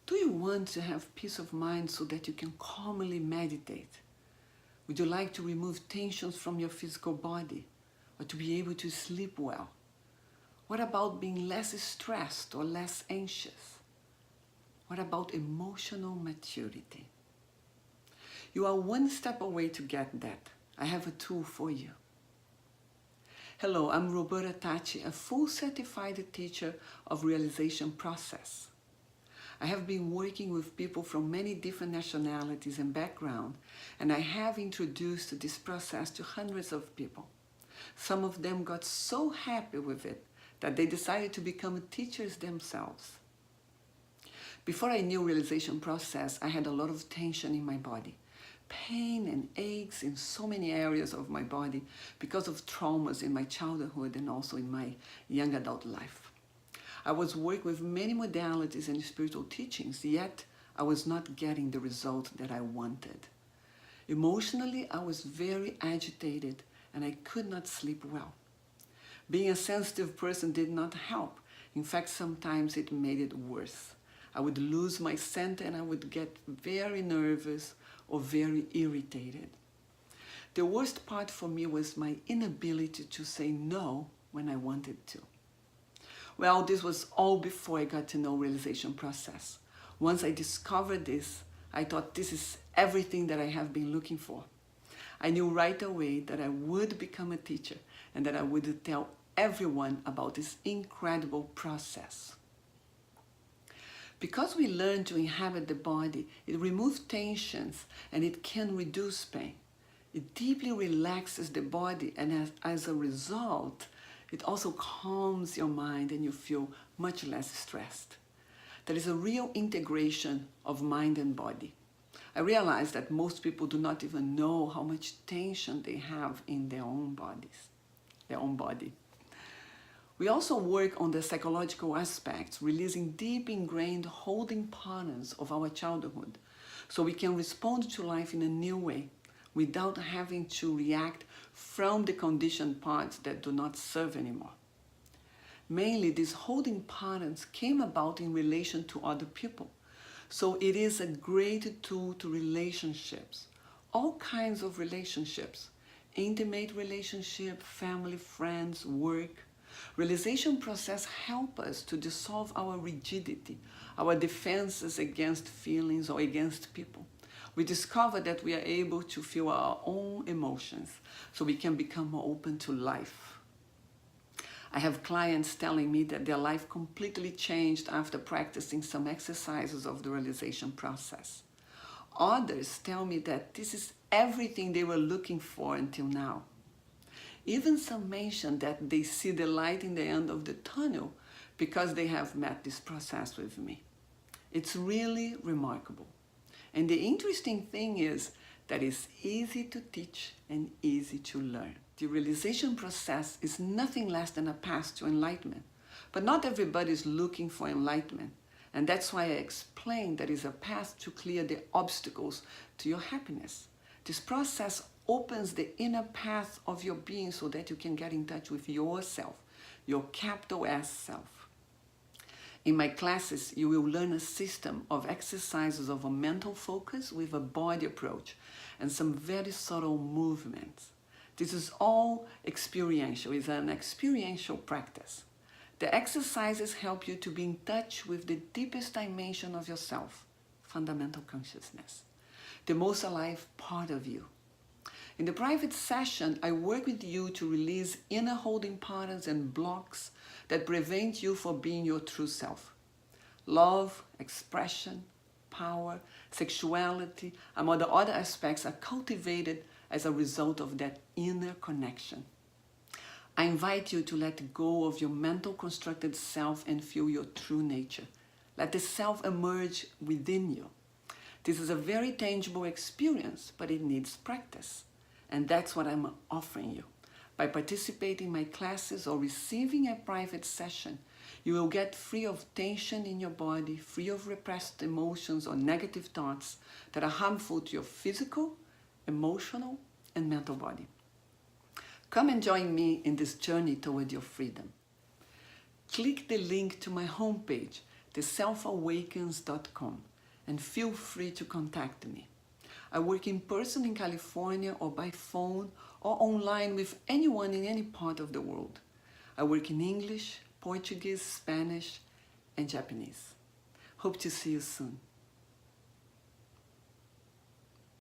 Do you want to have peace of mind so that you can calmly meditate? Would you like to remove tensions from your physical body or to be able to sleep well? What about being less stressed or less anxious? What about emotional maturity? You are one step away to get that. I have a tool for you. Hello, I'm Roberta Tachi, a full certified teacher of realization process. I have been working with people from many different nationalities and backgrounds, and I have introduced this process to hundreds of people. Some of them got so happy with it that they decided to become teachers themselves. Before I knew realization process, I had a lot of tension in my body, pain and aches in so many areas of my body because of traumas in my childhood and also in my young adult life. I was working with many modalities and spiritual teachings, yet I was not getting the result that I wanted. Emotionally, I was very agitated and I could not sleep well. Being a sensitive person did not help. In fact, sometimes it made it worse. I would lose my scent and I would get very nervous or very irritated. The worst part for me was my inability to say no when I wanted to. Well, this was all before I got to know realization process. Once I discovered this, I thought this is everything that I have been looking for. I knew right away that I would become a teacher and that I would tell everyone about this incredible process. Because we learn to inhabit the body, it removes tensions and it can reduce pain. It deeply relaxes the body, and as a result, it also calms your mind and you feel much less stressed. There is a real integration of mind and body. I realize that most people do not even know how much tension they have in their own body. We also work on the psychological aspects, releasing deep ingrained holding patterns of our childhood, so we can respond to life in a new way without having to react from the conditioned parts that do not serve anymore. Mainly, these holding patterns came about in relation to other people. So it is a great tool to relationships, all kinds of relationships, intimate relationship, family, friends, work. Realization process help us to dissolve our rigidity, our defenses against feelings or against people. We discover that we are able to feel our own emotions, so we can become more open to life. I have clients telling me that their life completely changed after practicing some exercises of the realization process. Others tell me that this is everything they were looking for until now. Even some mention that they see the light in the end of the tunnel because they have met this process with me. It's really remarkable. And the interesting thing is that it's easy to teach and easy to learn. The realization process is nothing less than a path to enlightenment. But not everybody is looking for enlightenment. And that's why I explained that it's a path to clear the obstacles to your happiness. This process opens the inner path of your being so that you can get in touch with yourself, your capital S self. In my classes, you will learn a system of exercises of a mental focus with a body approach and some very subtle movements. This is all experiential. It's an experiential practice. The exercises help you to be in touch with the deepest dimension of yourself, fundamental consciousness, the most alive part of you. In the private session, I work with you to release inner holding patterns and blocks that prevent you from being your true self. Love, expression, power, sexuality, among the other aspects are cultivated as a result of that inner connection. I invite you to let go of your mental constructed self and feel your true nature. Let the self emerge within you. This is a very tangible experience, but it needs practice. And that's what I'm offering you. By participating in my classes or receiving a private session, you will get free of tension in your body, free of repressed emotions or negative thoughts that are harmful to your physical, emotional, and mental body. Come and join me in this journey toward your freedom. Click the link to my homepage theselfawakens.com, and feel free to contact me. I work in person in California or by phone or online with anyone in any part of the world. I work in English, Portuguese, Spanish, and Japanese. Hope to see you soon.